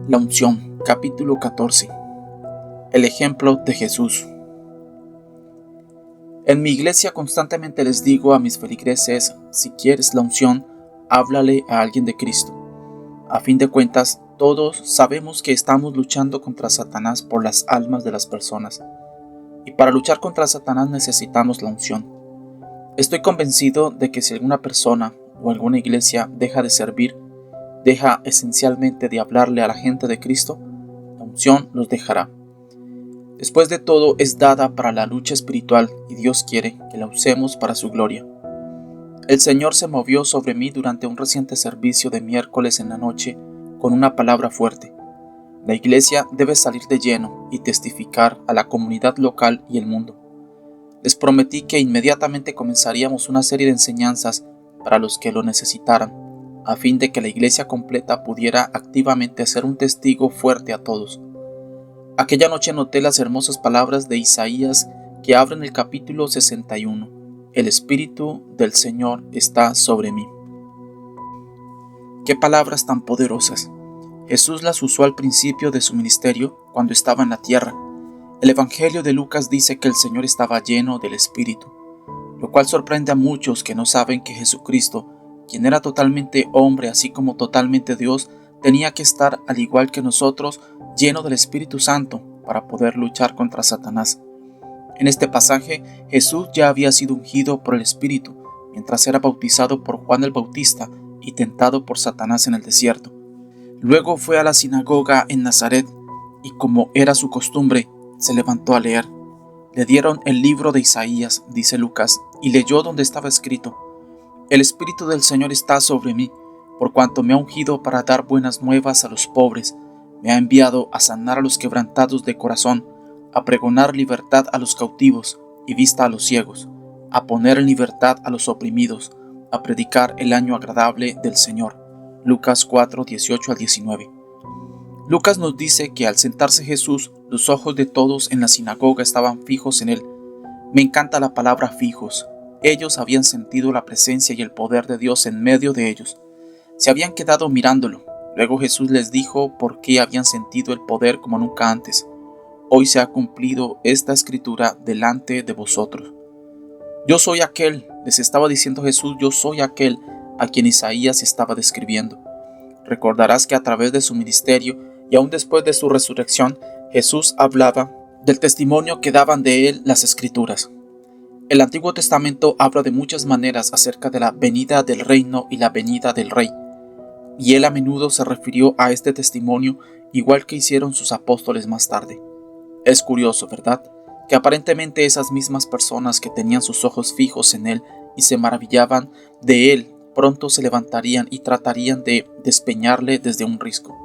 La unción, capítulo 14. El ejemplo de Jesús. En mi iglesia constantemente les digo a mis feligreses, si quieres la unción, háblale a alguien de Cristo. A fin de cuentas, todos sabemos que estamos luchando contra Satanás por las almas de las personas. Y para luchar contra Satanás necesitamos la unción. Estoy convencido de que si alguna persona o alguna iglesia deja de servir, deja esencialmente de hablarle a la gente de Cristo, la unción los dejará. Después de todo, es dada para la lucha espiritual y Dios quiere que la usemos para su gloria. El Señor se movió sobre mí durante un reciente servicio de miércoles en la noche con una palabra fuerte. La iglesia debe salir de lleno y testificar a la comunidad local y el mundo. Les prometí que inmediatamente comenzaríamos una serie de enseñanzas para los que lo necesitaran, a fin de que la iglesia completa pudiera activamente ser un testigo fuerte a todos. Aquella noche noté las hermosas palabras de Isaías que abren el capítulo 61. El Espíritu del Señor está sobre mí. ¡Qué palabras tan poderosas! Jesús las usó al principio de su ministerio cuando estaba en la tierra. El Evangelio de Lucas dice que el Señor estaba lleno del Espíritu, lo cual sorprende a muchos que no saben que Jesucristo, quien era totalmente hombre así como totalmente Dios, tenía que estar, al igual que nosotros, lleno del Espíritu Santo para poder luchar contra Satanás. En este pasaje, Jesús ya había sido ungido por el Espíritu, mientras era bautizado por Juan el Bautista y tentado por Satanás en el desierto. Luego fue a la sinagoga en Nazaret, y como era su costumbre, se levantó a leer. Le dieron el libro de Isaías, dice Lucas, y leyó donde estaba escrito: El Espíritu del Señor está sobre mí, por cuanto me ha ungido para dar buenas nuevas a los pobres, me ha enviado a sanar a los quebrantados de corazón, a pregonar libertad a los cautivos y vista a los ciegos, a poner en libertad a los oprimidos, a predicar el año agradable del Señor. Lucas 4, 18 al 19. Lucas nos dice que al sentarse Jesús, los ojos de todos en la sinagoga estaban fijos en él. Me encanta la palabra fijos. Ellos habían sentido la presencia y el poder de Dios en medio de ellos. Se habían quedado mirándolo. Luego Jesús les dijo por qué habían sentido el poder como nunca antes. Hoy se ha cumplido esta escritura delante de vosotros. Yo soy aquel, les estaba diciendo Jesús, yo soy aquel a quien Isaías estaba describiendo. Recordarás que a través de su ministerio y aún después de su resurrección, Jesús hablaba del testimonio que daban de él las escrituras. El Antiguo Testamento habla de muchas maneras acerca de la venida del reino y la venida del rey, y él a menudo se refirió a este testimonio igual que hicieron sus apóstoles más tarde. Es curioso, ¿verdad?, que aparentemente esas mismas personas que tenían sus ojos fijos en él y se maravillaban de él, pronto se levantarían y tratarían de despeñarle desde un risco.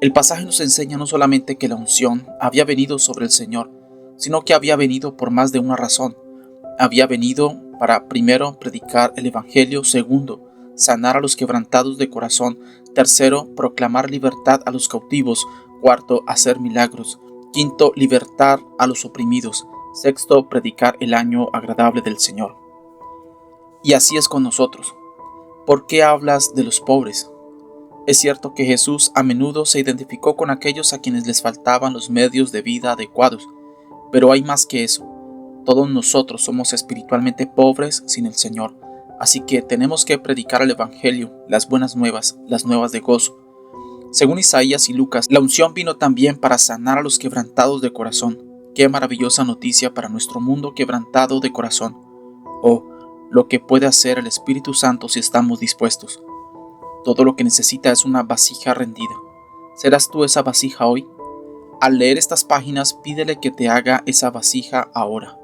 El pasaje nos enseña no solamente que la unción había venido sobre el Señor, sino que había venido por más de una razón. Había venido para, primero, predicar el Evangelio; segundo, sanar a los quebrantados de corazón; tercero, proclamar libertad a los cautivos; cuarto, hacer milagros; quinto, libertar a los oprimidos; sexto, predicar el año agradable del Señor. Y así es con nosotros. ¿Por qué hablas de los pobres? Es cierto que Jesús a menudo se identificó con aquellos a quienes les faltaban los medios de vida adecuados, pero hay más que eso. Todos nosotros somos espiritualmente pobres sin el Señor, así que tenemos que predicar el Evangelio, las buenas nuevas, las nuevas de gozo. Según Isaías y Lucas, la unción vino también para sanar a los quebrantados de corazón. ¡Qué maravillosa noticia para nuestro mundo quebrantado de corazón! Oh, lo que puede hacer el Espíritu Santo si estamos dispuestos. Todo lo que necesita es una vasija rendida. ¿Serás tú esa vasija hoy? Al leer estas páginas, pídele que te haga esa vasija ahora.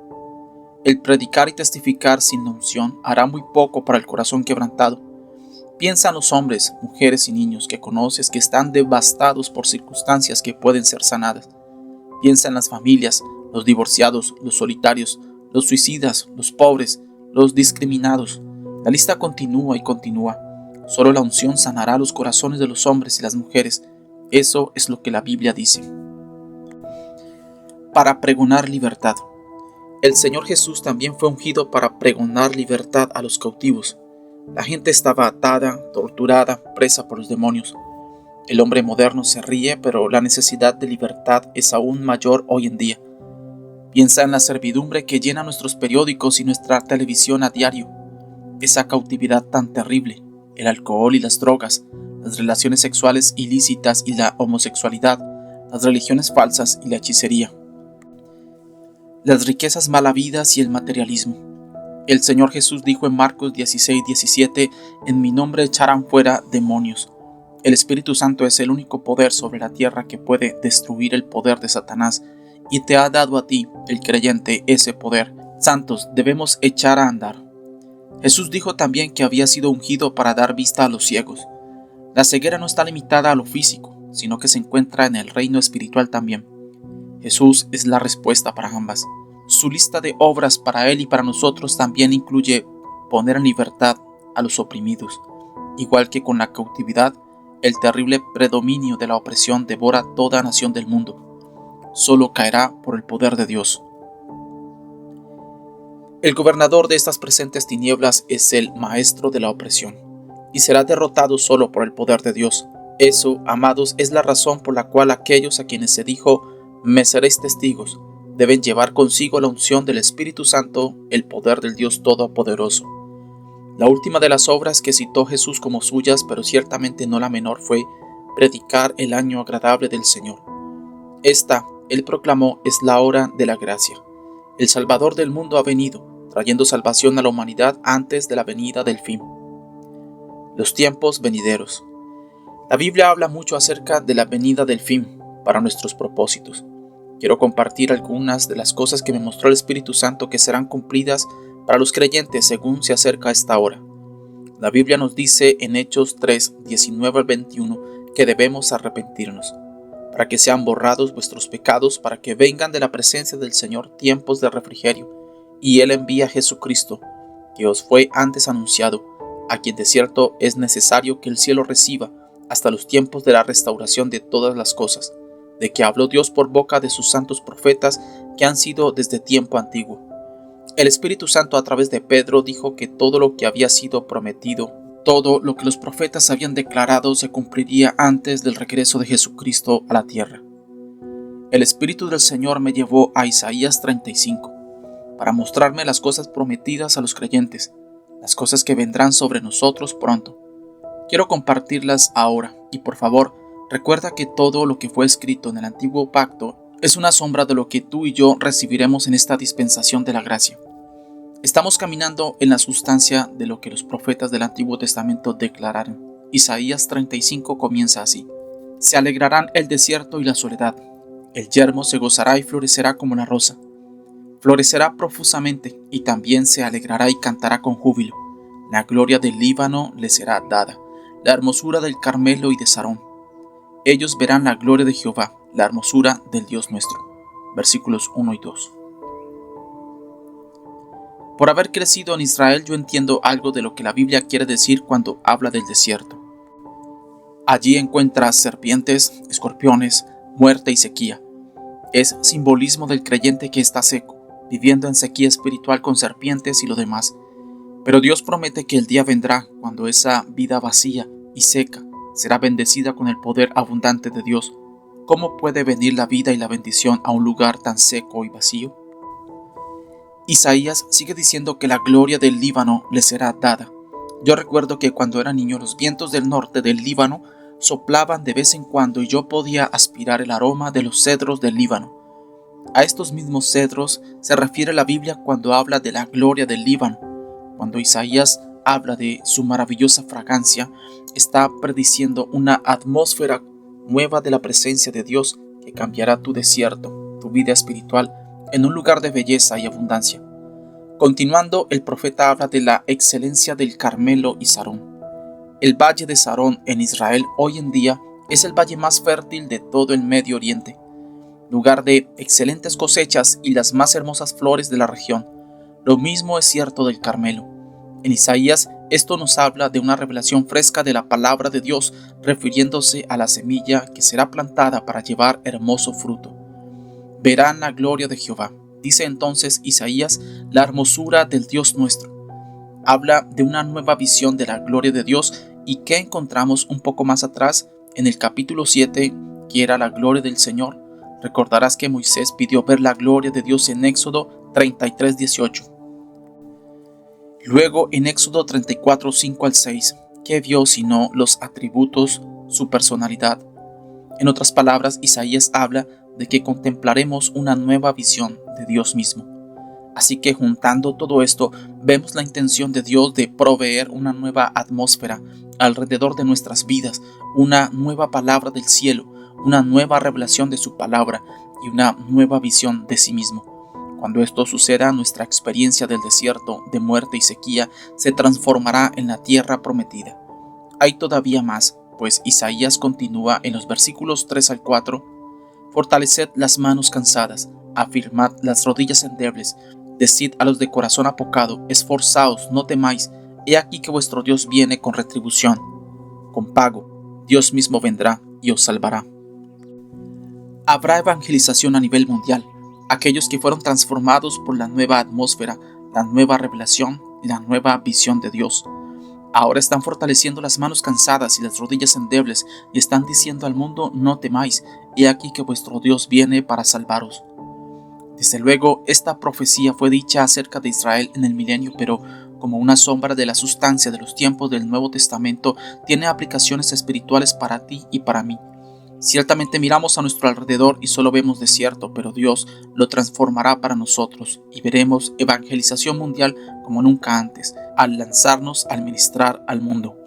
El predicar y testificar sin la unción hará muy poco para el corazón quebrantado. Piensa en los hombres, mujeres y niños que conoces que están devastados por circunstancias que pueden ser sanadas. Piensa en las familias, los divorciados, los solitarios, los suicidas, los pobres, los discriminados. La lista continúa y continúa. Solo la unción sanará los corazones de los hombres y las mujeres. Eso es lo que la Biblia dice. Para pregonar libertad. El Señor Jesús también fue ungido para pregonar libertad a los cautivos. La gente estaba atada, torturada, presa por los demonios. El hombre moderno se ríe, pero la necesidad de libertad es aún mayor hoy en día. Piensa en la servidumbre que llena nuestros periódicos y nuestra televisión a diario. Esa cautividad tan terrible, el alcohol y las drogas, las relaciones sexuales ilícitas y la homosexualidad, las religiones falsas y la hechicería, las riquezas mal habidas y el materialismo. El Señor Jesús dijo en Marcos 16:17, en mi nombre echarán fuera demonios. El Espíritu Santo es el único poder sobre la tierra que puede destruir el poder de Satanás y te ha dado a ti, el creyente, ese poder. Santos, debemos echar a andar. Jesús dijo también que había sido ungido para dar vista a los ciegos. La ceguera no está limitada a lo físico, sino que se encuentra en el reino espiritual también. Jesús es la respuesta para ambas. Su lista de obras para Él y para nosotros también incluye poner en libertad a los oprimidos. Igual que con la cautividad, el terrible predominio de la opresión devora toda nación del mundo. Solo caerá por el poder de Dios. El gobernador de estas presentes tinieblas es el maestro de la opresión, y será derrotado solo por el poder de Dios. Eso, amados, es la razón por la cual aquellos a quienes se dijo, me seréis testigos, deben llevar consigo la unción del Espíritu Santo, el poder del Dios Todopoderoso. La última de las obras que citó Jesús como suyas, pero ciertamente no la menor, fue predicar el año agradable del Señor. Esta, él proclamó, es la hora de la gracia. El Salvador del mundo ha venido, trayendo salvación a la humanidad antes de la venida del fin. Los tiempos venideros. La Biblia habla mucho acerca de la venida del fin para nuestros propósitos. Quiero compartir algunas de las cosas que me mostró el Espíritu Santo que serán cumplidas para los creyentes según se acerca esta hora. La Biblia nos dice en Hechos 3, 19 al 21 que debemos arrepentirnos, para que sean borrados vuestros pecados, para que vengan de la presencia del Señor tiempos de refrigerio, y Él envía a Jesucristo, que os fue antes anunciado, a quien de cierto es necesario que el cielo reciba hasta los tiempos de la restauración de todas las cosas, de que habló Dios por boca de sus santos profetas que han sido desde tiempo antiguo. El Espíritu Santo a través de Pedro dijo que todo lo que había sido prometido, todo lo que los profetas habían declarado se cumpliría antes del regreso de Jesucristo a la tierra. El Espíritu del Señor me llevó a Isaías 35 para mostrarme las cosas prometidas a los creyentes, las cosas que vendrán sobre nosotros pronto. Quiero compartirlas ahora y por favor, recuerda que todo lo que fue escrito en el antiguo pacto es una sombra de lo que tú y yo recibiremos en esta dispensación de la gracia. Estamos caminando en la sustancia de lo que los profetas del Antiguo Testamento declararon. Isaías 35 comienza así: se alegrarán el desierto y la soledad, el yermo se gozará y florecerá como la rosa. Florecerá profusamente y también se alegrará y cantará con júbilo. La gloria del Líbano le será dada, la hermosura del Carmelo y de Sarón. Ellos verán la gloria de Jehová, la hermosura del Dios nuestro. Versículos 1 y 2. Por haber crecido en Israel, yo entiendo algo de lo que la Biblia quiere decir cuando habla del desierto. Allí encuentras serpientes, escorpiones, muerte y sequía. Es simbolismo del creyente que está seco, viviendo en sequía espiritual con serpientes y lo demás. Pero Dios promete que el día vendrá cuando esa vida vacía y seca será bendecida con el poder abundante de Dios. ¿Cómo puede venir la vida y la bendición a un lugar tan seco y vacío? Isaías sigue diciendo que la gloria del Líbano le será dada. Yo recuerdo que cuando era niño los vientos del norte del Líbano soplaban de vez en cuando y yo podía aspirar el aroma de los cedros del Líbano. A estos mismos cedros se refiere la Biblia cuando habla de la gloria del Líbano. Cuando Isaías habla de su maravillosa fragancia, está prediciendo una atmósfera nueva de la presencia de Dios que cambiará tu desierto, tu vida espiritual, en un lugar de belleza y abundancia. Continuando, el profeta habla de la excelencia del Carmelo y Sarón. El valle de Sarón en Israel hoy en día es el valle más fértil de todo el Medio Oriente, lugar de excelentes cosechas y las más hermosas flores de la región. Lo mismo es cierto del Carmelo. En Isaías, esto nos habla de una revelación fresca de la palabra de Dios, refiriéndose a la semilla que será plantada para llevar hermoso fruto. Verán la gloria de Jehová. Dice entonces Isaías, la hermosura del Dios nuestro. Habla de una nueva visión de la gloria de Dios y que encontramos un poco más atrás En el capítulo 7, que era la gloria del Señor, recordarás que Moisés pidió ver la gloria de Dios en Éxodo 33:18. Luego en Éxodo 34:5-6, ¿qué vio sino los atributos, su personalidad? En otras palabras, Isaías habla de que contemplaremos una nueva visión de Dios mismo. Así que juntando todo esto, vemos la intención de Dios de proveer una nueva atmósfera alrededor de nuestras vidas, una nueva palabra del cielo, una nueva revelación de su palabra y una nueva visión de sí mismo. Cuando esto suceda, nuestra experiencia del desierto, de muerte y sequía, se transformará en la tierra prometida. Hay todavía más, pues Isaías continúa en los versículos 3-4, fortaleced las manos cansadas, afirmad las rodillas endebles, decid a los de corazón apocado, esforzaos, no temáis, he aquí que vuestro Dios viene con retribución, con pago, Dios mismo vendrá y os salvará. Habrá evangelización a nivel mundial. Aquellos que fueron transformados por la nueva atmósfera, la nueva revelación y la nueva visión de Dios. Ahora están fortaleciendo las manos cansadas y las rodillas endebles y están diciendo al mundo, no temáis, he aquí que vuestro Dios viene para salvaros. Desde luego, esta profecía fue dicha acerca de Israel en el milenio, pero como una sombra de la sustancia de los tiempos del Nuevo Testamento, tiene aplicaciones espirituales para ti y para mí. Ciertamente miramos a nuestro alrededor y solo vemos desierto, pero Dios lo transformará para nosotros y veremos evangelización mundial como nunca antes, al lanzarnos al ministrar al mundo.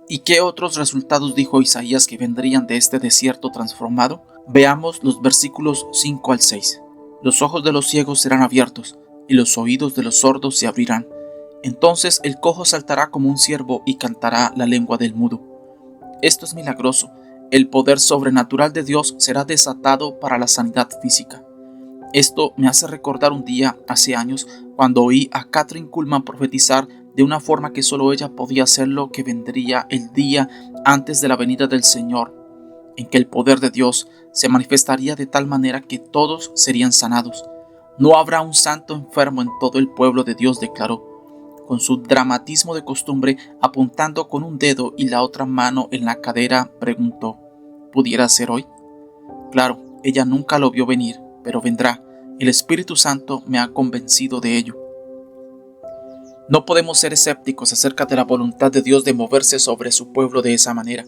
¿Y qué otros resultados dijo Isaías que vendrían de este desierto transformado? Veamos los versículos 5-6. Los ojos de los ciegos serán abiertos y los oídos de los sordos se abrirán. Entonces el cojo saltará como un ciervo y cantará la lengua del mudo. Esto es milagroso. El poder sobrenatural de Dios será desatado para la sanidad física. Esto me hace recordar un día, hace años, cuando oí a Kathryn Kuhlman profetizar de una forma que solo ella podía hacerlo, que vendría el día antes de la venida del Señor, en que el poder de Dios se manifestaría de tal manera que todos serían sanados. No habrá un santo enfermo en todo el pueblo de Dios, declaró, con su dramatismo de costumbre, apuntando con un dedo y la otra mano en la cadera, preguntó, ¿pudiera ser hoy? Claro, ella nunca lo vio venir, pero vendrá. El Espíritu Santo me ha convencido de ello. No podemos ser escépticos acerca de la voluntad de Dios de moverse sobre su pueblo de esa manera.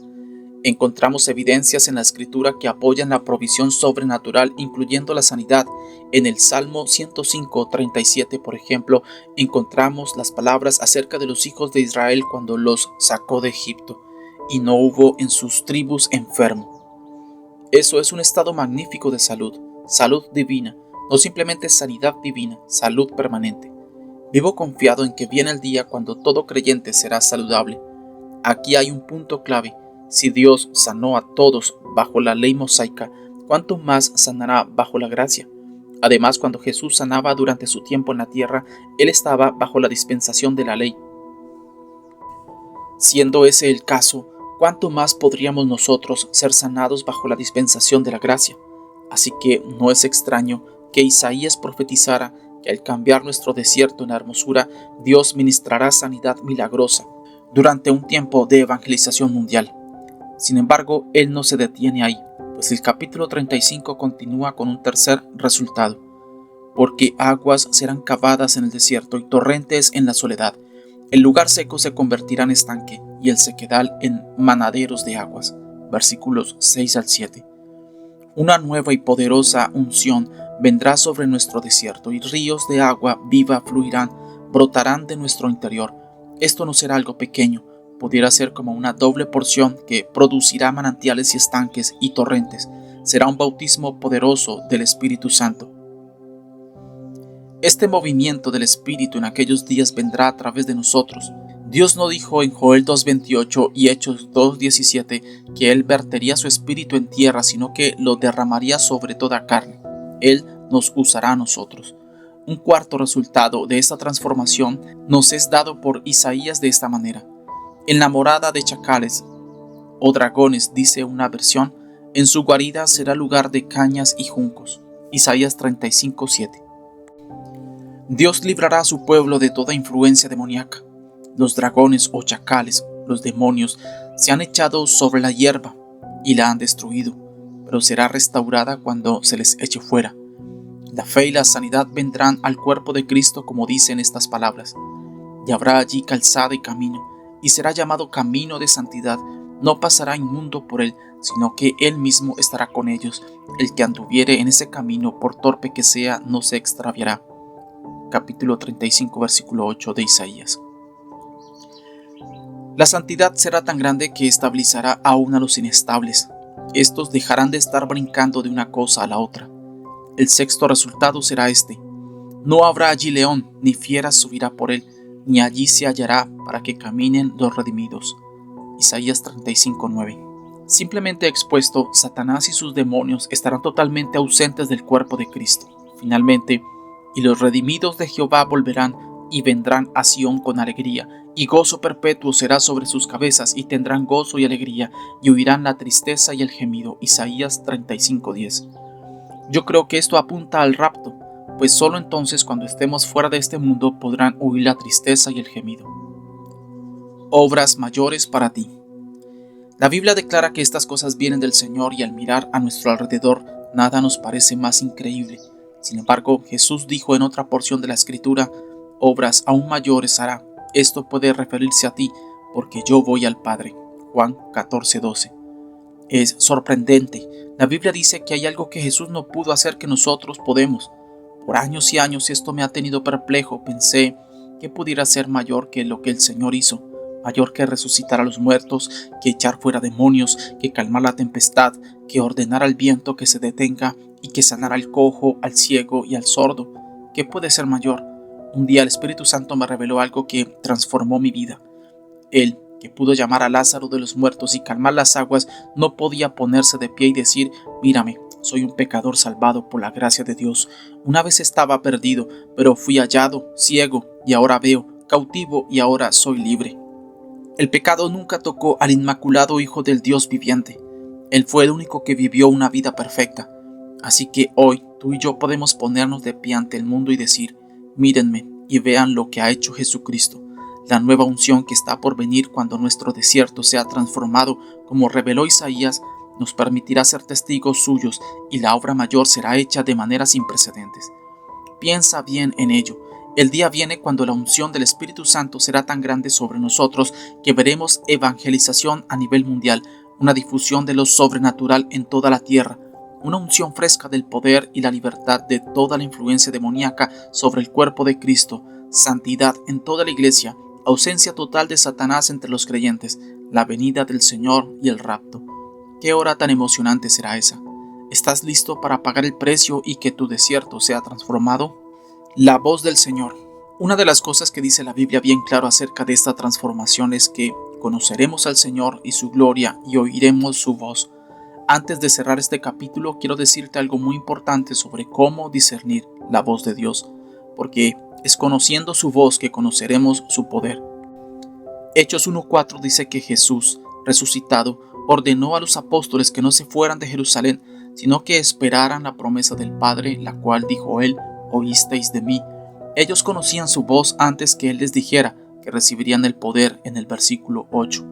Encontramos evidencias en la Escritura que apoyan la provisión sobrenatural, incluyendo la sanidad. En el Salmo 105:37, por ejemplo, encontramos las palabras acerca de los hijos de Israel cuando los sacó de Egipto, y no hubo en sus tribus enfermo. Eso es un estado magnífico de salud, salud divina, no simplemente sanidad divina, salud permanente. Vivo confiado en que viene el día cuando todo creyente será saludable. Aquí hay un punto clave. Si Dios sanó a todos bajo la ley mosaica, ¿cuánto más sanará bajo la gracia? Además, cuando Jesús sanaba durante su tiempo en la tierra, Él estaba bajo la dispensación de la ley. Siendo ese el caso, ¿cuánto más podríamos nosotros ser sanados bajo la dispensación de la gracia? Así que no es extraño que Isaías profetizara que al cambiar nuestro desierto en hermosura, Dios ministrará sanidad milagrosa durante un tiempo de evangelización mundial. Sin embargo, él no se detiene ahí, pues el capítulo 35 continúa con un tercer resultado. Porque aguas serán cavadas en el desierto y torrentes en la soledad. El lugar seco se convertirá en estanque y el sequedal en manaderos de aguas. Versículos 6-7. Una nueva y poderosa unción vendrá sobre nuestro desierto y ríos de agua viva fluirán, brotarán de nuestro interior. Esto no será algo pequeño. Pudiera ser como una doble porción que producirá manantiales y estanques y torrentes. Será un bautismo poderoso del Espíritu Santo. Este movimiento del Espíritu en aquellos días vendrá a través de nosotros. Dios no dijo en Joel 2:28 y Hechos 2:17 que Él vertería su Espíritu en tierra, sino que lo derramaría sobre toda carne. Él nos usará a nosotros. Un cuarto resultado de esta transformación nos es dado por Isaías de esta manera. En la morada de chacales o dragones, dice una versión, en su guarida será lugar de cañas y juncos. Isaías 35:7. Dios librará a su pueblo de toda influencia demoníaca. Los dragones o chacales los demonios, se han echado sobre la hierba y la han destruido, pero será restaurada cuando se les eche fuera. La fe y la sanidad vendrán al cuerpo de Cristo, como dicen estas palabras. Y habrá allí calzada y camino, y será llamado camino de santidad. No pasará inmundo por él, sino que él mismo estará con ellos. El que anduviere en ese camino, por torpe que sea, no se extraviará. Capítulo 35, versículo 8 de Isaías. La santidad será tan grande que estabilizará aún a los inestables. Estos dejarán de estar brincando de una cosa a la otra. El sexto resultado será este: no habrá allí león, ni fiera subirá por él, ni allí se hallará para que caminen los redimidos. Isaías 35:9. Simplemente expuesto, Satanás y sus demonios estarán totalmente ausentes del cuerpo de Cristo. Finalmente, y los redimidos de Jehová volverán y vendrán a Sión con alegría, y gozo perpetuo será sobre sus cabezas, y tendrán gozo y alegría, y huirán la tristeza y el gemido. Isaías 35:10. Yo creo que esto apunta al rapto, pues solo entonces, cuando estemos fuera de este mundo, podrán huir la tristeza y el gemido. Obras mayores para ti. La Biblia declara que estas cosas vienen del Señor, y al mirar a nuestro alrededor, nada nos parece más increíble. Sin embargo, Jesús dijo en otra porción de la Escritura: obras aún mayores hará. Esto puede referirse a ti, porque yo voy al Padre. Juan 14:12. Es sorprendente. La Biblia dice que hay algo que Jesús no pudo hacer que nosotros podemos. Por años y años esto me ha tenido perplejo. Pensé que pudiera ser mayor que lo que el Señor hizo, mayor que resucitar a los muertos, que echar fuera demonios, que calmar la tempestad, que ordenar al viento que se detenga y que sanar al cojo, al ciego y al sordo. ¿Qué puede ser mayor? Un día el Espíritu Santo me reveló algo que transformó mi vida. Él, que pudo llamar a Lázaro de los muertos y calmar las aguas, no podía ponerse de pie y decir: mírame, soy un pecador salvado por la gracia de Dios. Una vez estaba perdido, pero fui hallado, ciego, y ahora veo, cautivo, y ahora soy libre. El pecado nunca tocó al inmaculado Hijo del Dios viviente. Él fue el único que vivió una vida perfecta. Así que hoy tú y yo podemos ponernos de pie ante el mundo y decir: mírenme y vean lo que ha hecho Jesucristo. La nueva unción que está por venir cuando nuestro desierto sea transformado, como reveló Isaías, nos permitirá ser testigos suyos, y la obra mayor será hecha de manera sin precedentes. Piensa bien en ello. El día viene cuando la unción del Espíritu Santo será tan grande sobre nosotros que veremos evangelización a nivel mundial, una difusión de lo sobrenatural en toda la tierra, una unción fresca del poder y la libertad de toda la influencia demoníaca sobre el cuerpo de Cristo, santidad en toda la iglesia, ausencia total de Satanás entre los creyentes, la venida del Señor y el rapto. ¿Qué hora tan emocionante será esa? ¿Estás listo para pagar el precio y que tu desierto sea transformado? La voz del Señor. Una de las cosas que dice la Biblia bien claro acerca de esta transformación es que conoceremos al Señor y su gloria y oiremos su voz. Antes de cerrar este capítulo, quiero decirte algo muy importante sobre cómo discernir la voz de Dios, porque es conociendo su voz que conoceremos su poder. Hechos 1:4 dice que Jesús, resucitado, ordenó a los apóstoles que no se fueran de Jerusalén, sino que esperaran la promesa del Padre, la cual dijo él: oísteis de mí. Ellos conocían su voz antes que él les dijera que recibirían el poder en el versículo 8.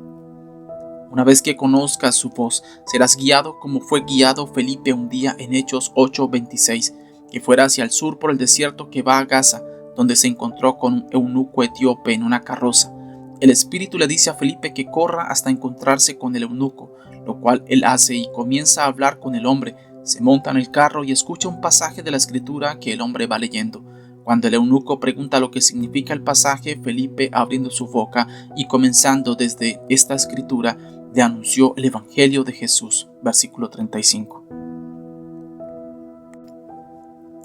Una vez que conozcas su voz, serás guiado como fue guiado Felipe un día en Hechos 8:26, que fuera hacia el sur por el desierto que va a Gaza, donde se encontró con un eunuco etíope en una carroza. El Espíritu le dice a Felipe que corra hasta encontrarse con el eunuco, lo cual él hace y comienza a hablar con el hombre. Se monta en el carro y escucha un pasaje de la Escritura que el hombre va leyendo. Cuando el eunuco pregunta lo que significa el pasaje, Felipe, abriendo su boca y comenzando desde esta Escritura, le anunció el Evangelio de Jesús. Versículo 35.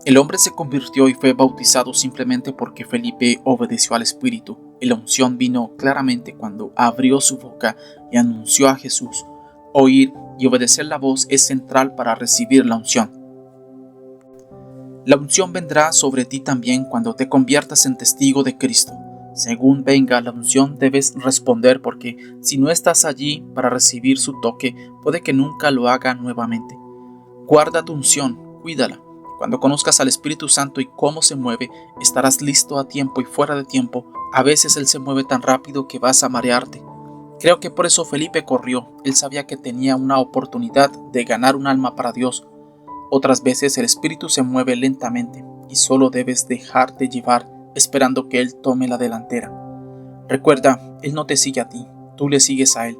El hombre se convirtió y fue bautizado simplemente porque Felipe obedeció al Espíritu, y la unción vino claramente cuando abrió su boca y anunció a Jesús. Oír y obedecer la voz es central para recibir la unción. La unción vendrá sobre ti también cuando te conviertas en testigo de Cristo. Según venga la unción, debes responder, porque si no estás allí para recibir su toque, puede que nunca lo haga nuevamente. Guarda tu unción, cuídala. Cuando conozcas al Espíritu Santo y cómo se mueve, estarás listo a tiempo y fuera de tiempo. A veces Él se mueve tan rápido que vas a marearte. Creo que por eso Felipe corrió. Él sabía que tenía una oportunidad de ganar un alma para Dios. Otras veces el espíritu se mueve lentamente y solo debes dejarte llevar esperando que Él tome la delantera. Recuerda, Él no te sigue a ti, tú le sigues a Él.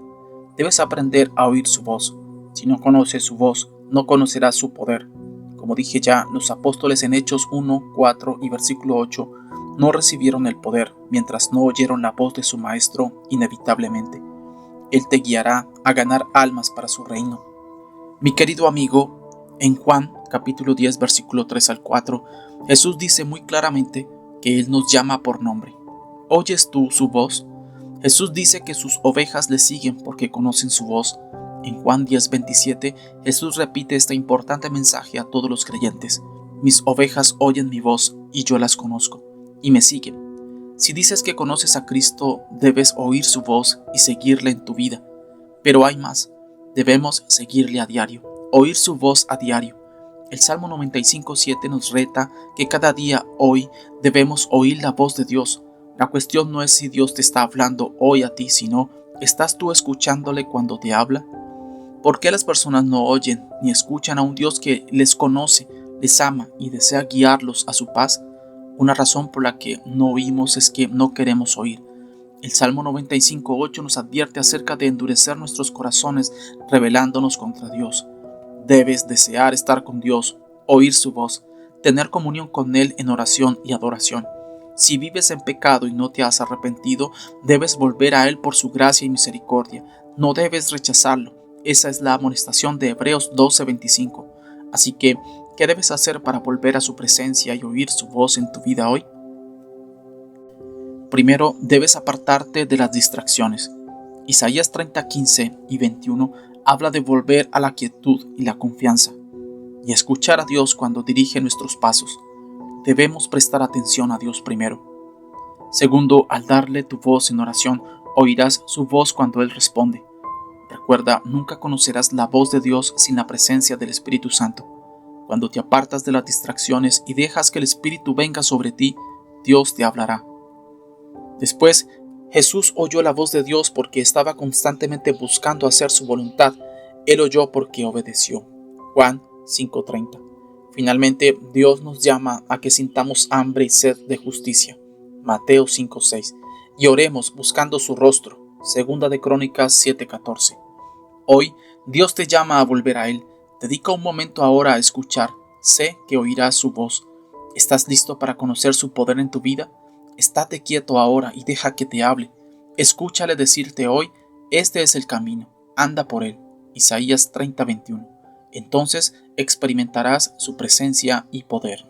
Debes aprender a oír su voz. Si no conoces su voz, no conocerás su poder. Como dije ya, los apóstoles en Hechos 1, 4 y versículo 8 no recibieron el poder mientras no oyeron la voz de su Maestro inevitablemente. Él te guiará a ganar almas para su reino. Mi querido amigo, en Juan capítulo 10 versículo 3 al 4, Jesús dice muy claramente que Él nos llama por nombre. ¿Oyes tú su voz? Jesús dice que sus ovejas le siguen porque conocen su voz. En Juan 10:27, Jesús repite este importante mensaje a todos los creyentes. Mis ovejas oyen mi voz y yo las conozco, y me siguen. Si dices que conoces a Cristo, debes oír su voz y seguirle en tu vida. Pero hay más, debemos seguirle a diario, oír su voz a diario. El Salmo 95:7 nos reta que cada día, hoy, debemos oír la voz de Dios. La cuestión no es si Dios te está hablando hoy a ti, sino, ¿estás tú escuchándole cuando te habla? ¿Por qué las personas no oyen ni escuchan a un Dios que les conoce, les ama y desea guiarlos a su paz? Una razón por la que no oímos es que no queremos oír. El Salmo 95:8 nos advierte acerca de endurecer nuestros corazones rebelándonos contra Dios. Debes desear estar con Dios, oír su voz, tener comunión con Él en oración y adoración. Si vives en pecado y no te has arrepentido, debes volver a Él por su gracia y misericordia. No debes rechazarlo. Esa es la amonestación de Hebreos 12:25. Así que, ¿qué debes hacer para volver a su presencia y oír su voz en tu vida hoy? Primero, debes apartarte de las distracciones. Isaías 30:15 y 21 habla de volver a la quietud y la confianza, y escuchar a Dios cuando dirige nuestros pasos. Debemos prestar atención a Dios primero. Segundo, al darle tu voz en oración, oirás su voz cuando Él responde. Recuerda, nunca conocerás la voz de Dios sin la presencia del Espíritu Santo. Cuando te apartas de las distracciones y dejas que el Espíritu venga sobre ti, Dios te hablará. Después, Jesús oyó la voz de Dios porque estaba constantemente buscando hacer su voluntad. Él oyó porque obedeció. Juan 5:30. Finalmente, Dios nos llama a que sintamos hambre y sed de justicia. Mateo 5:6. Y oremos buscando su rostro. Segunda de Crónicas 7:14. Hoy, Dios te llama a volver a Él. Dedica un momento ahora a escuchar. Sé que oirás su voz. ¿Estás listo para conocer su poder en tu vida? Estate quieto ahora y deja que te hable. Escúchale decirte hoy, este es el camino, anda por él. Isaías 30:21. Entonces experimentarás su presencia y poder.